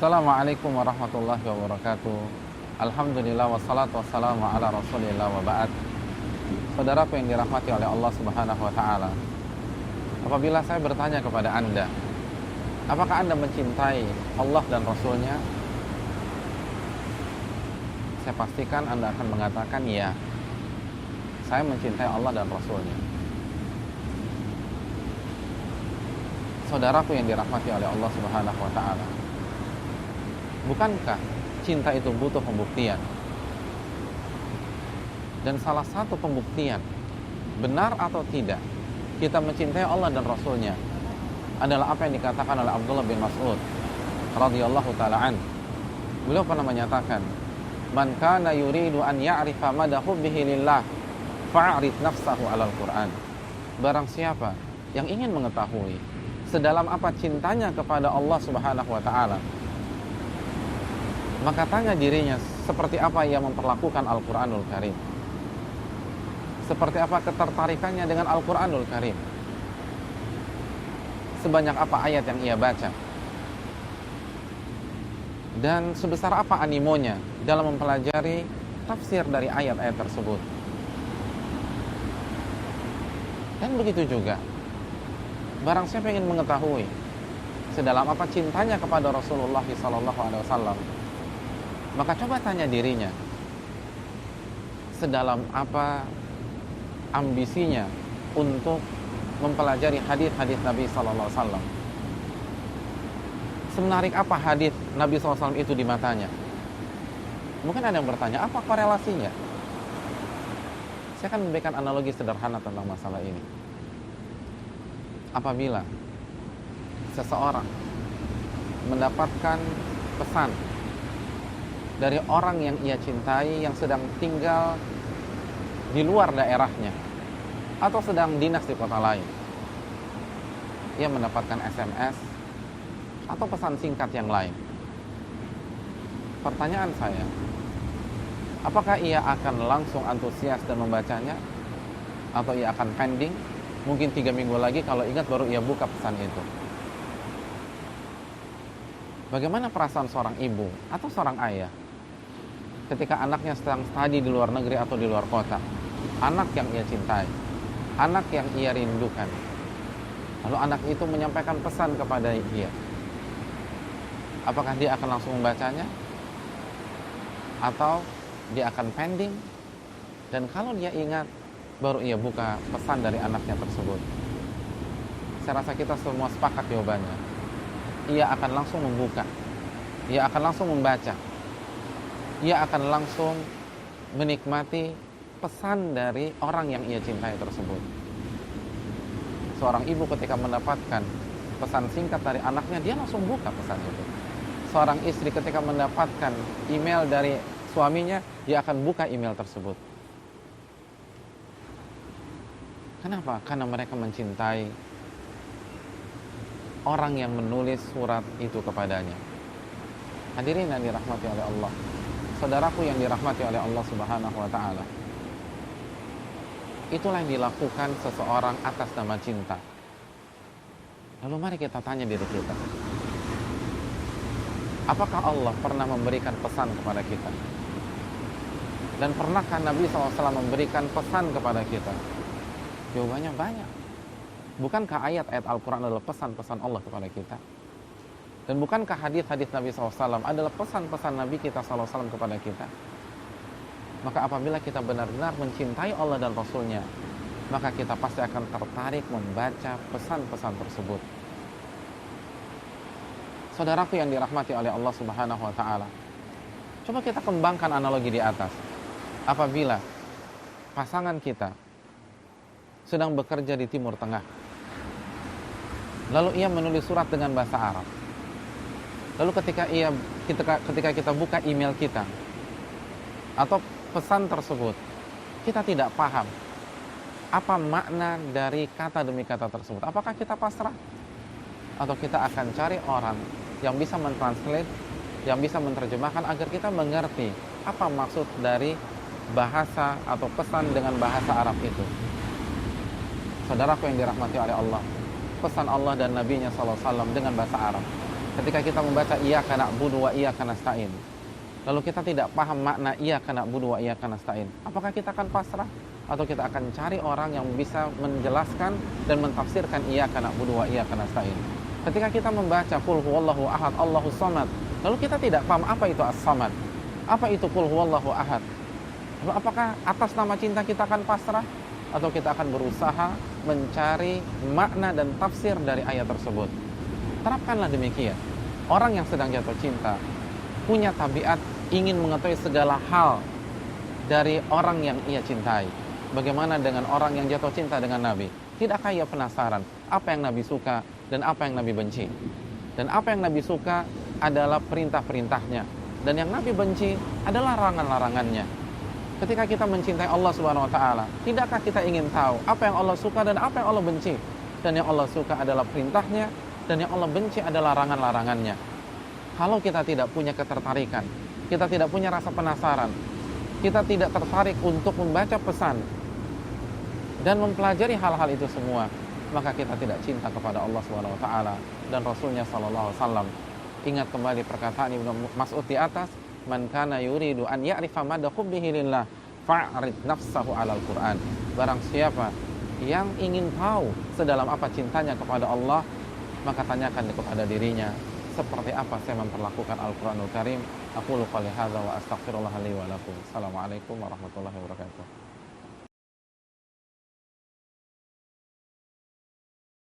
Assalamualaikum warahmatullahi wabarakatuh. Alhamdulillah wassalatu wassalamu ala rasulillah wa ba'd. Saudaraku yang dirahmati oleh Allah subhanahu wa ta'ala, apabila saya bertanya kepada Anda, apakah Anda mencintai Allah dan Rasulnya? Saya pastikan Anda akan mengatakan ya, saya mencintai Allah dan Rasulnya. Saudaraku yang dirahmati oleh Allah subhanahu wa ta'ala, bukankah cinta itu butuh pembuktian? Dan salah satu pembuktian benar atau tidak kita mencintai Allah dan Rasulnya adalah apa yang dikatakan oleh Abdullah bin Mas'ud radhiyallahu ta'ala an. Beliau pernah menyatakan, man kana yuridu an ya'rifa mada hubbihi lillah fa'arif nafsahu 'alal Qur'an. Barang siapa yang ingin mengetahui sedalam apa cintanya kepada Allah subhanahu wa ta'ala, maka tanya dirinya seperti apa ia memperlakukan Al-Quranul Karim, seperti apa ketertarikannya dengan Al-Quranul Karim, sebanyak apa ayat yang ia baca, dan sebesar apa animonya dalam mempelajari tafsir dari ayat-ayat tersebut. Dan begitu juga, barang siapa ingin mengetahui sedalam apa cintanya kepada Rasulullah SAW, maka coba tanya dirinya, sedalam apa ambisinya untuk mempelajari hadis-hadis Nabi SAW. Semenarik apa hadis Nabi SAW itu di matanya? Mungkin ada yang bertanya, apa korelasinya? Saya akan memberikan analogi sederhana tentang masalah ini. Apabila seseorang mendapatkan pesan dari orang yang ia cintai yang sedang tinggal di luar daerahnya atau sedang dinas di kota lain, ia mendapatkan SMS atau pesan singkat yang lain. Pertanyaan saya, apakah ia akan langsung antusias dan membacanya, atau ia akan pending, mungkin 3 minggu lagi kalau ingat baru ia buka pesan itu? Bagaimana perasaan seorang ibu atau seorang ayah ketika anaknya sedang studi di luar negeri atau di luar kota, anak yang ia cintai, anak yang ia rindukan, lalu anak itu menyampaikan pesan kepada dia? Apakah dia akan langsung membacanya, atau dia akan pending, dan kalau dia ingat baru ia buka pesan dari anaknya tersebut? Saya rasa kita semua sepakat jawabannya, ia akan langsung membuka, ia akan langsung membaca, ia akan langsung menikmati pesan dari orang yang ia cintai tersebut. Seorang ibu ketika mendapatkan pesan singkat dari anaknya, dia langsung buka pesan itu. Seorang istri ketika mendapatkan email dari suaminya, dia akan buka email tersebut. Kenapa? Karena mereka mencintai orang yang menulis surat itu kepadanya. Hadirin yang dirahmati oleh Allah, saudaraku yang dirahmati oleh Allah subhanahu wa ta'ala, itulah yang dilakukan seseorang atas nama cinta. Lalu mari kita tanya diri kita, apakah Allah pernah memberikan pesan kepada kita? Dan pernahkah Nabi SAW memberikan pesan kepada kita? Jawabannya banyak. Bukankah ayat-ayat Al-Quran adalah pesan-pesan Allah kepada kita? Dan bukankah hadis-hadis Nabi SAW adalah pesan-pesan Nabi kita SAW kepada kita? Maka apabila kita benar-benar mencintai Allah dan Rasulnya, maka kita pasti akan tertarik membaca pesan-pesan tersebut. Saudaraku yang dirahmati oleh Allah subhanahu wa ta'ala, coba kita kembangkan analogi di atas. Apabila pasangan kita sedang bekerja di Timur Tengah, lalu ia menulis surat dengan bahasa Arab, lalu ketika kita buka email kita atau pesan tersebut, kita tidak paham apa makna dari kata demi kata tersebut, apakah kita pasrah? Atau kita akan cari orang yang bisa mentranslate, yang bisa menerjemahkan agar kita mengerti apa maksud dari bahasa atau pesan dengan bahasa Arab itu? Saudaraku yang dirahmati oleh Allah, pesan Allah dan Nabi-Nya SAW dengan bahasa Arab Ketika kita membaca iyyaka na'budu wa iyyaka nasta'in, lalu kita tidak paham makna iyyaka na'budu wa iyyaka nasta'in, apakah kita akan pasrah atau kita akan cari orang yang bisa menjelaskan dan mentafsirkan iyyaka na'budu wa iyyaka nasta'in? Ketika kita membaca qul huwallahu ahad Allahus samad, lalu kita tidak paham apa itu as-samad, apa itu qul huwallahu ahad, lalu apakah atas nama cinta kita akan pasrah atau kita akan berusaha mencari makna dan tafsir dari ayat tersebut? Terapkanlah demikian. Orang yang sedang jatuh cinta punya tabiat ingin mengetahui segala hal dari orang yang ia cintai. Bagaimana dengan orang yang jatuh cinta dengan Nabi? Tidakkah ia penasaran apa yang Nabi suka dan apa yang Nabi benci? Dan apa yang Nabi suka adalah perintah-perintahnya, dan yang Nabi benci adalah larangan-larangannya. Ketika kita mencintai Allah Subhanahu wa taala, tidakkah kita ingin tahu apa yang Allah suka dan apa yang Allah benci? Dan yang Allah suka adalah perintahnya, dan yang Allah benci adalah larangan-larangannya. Kalau kita tidak punya ketertarikan, kita tidak punya rasa penasaran, kita tidak tertarik untuk membaca pesan dan mempelajari hal-hal itu semua, maka kita tidak cinta kepada Allah Subhanahu wa taala dan Rasulnya sallallahu alaihi wasallam. Ingat kembali perkataan Ibnu Mas'ud di atas, man kana yuridu an ya'rifa madda hubbihi lillah fa'rid nafsahu 'alal Qur'an. Barang siapa yang ingin tahu sedalam apa cintanya kepada Allah, maka tanyakan kepada dirinya, seperti apa saya memperlakukan Al-Quranul Karim. Aqulu qouli hadza wa astaghfirullah li wa lakum. Assalamualaikum warahmatullahi wabarakatuh.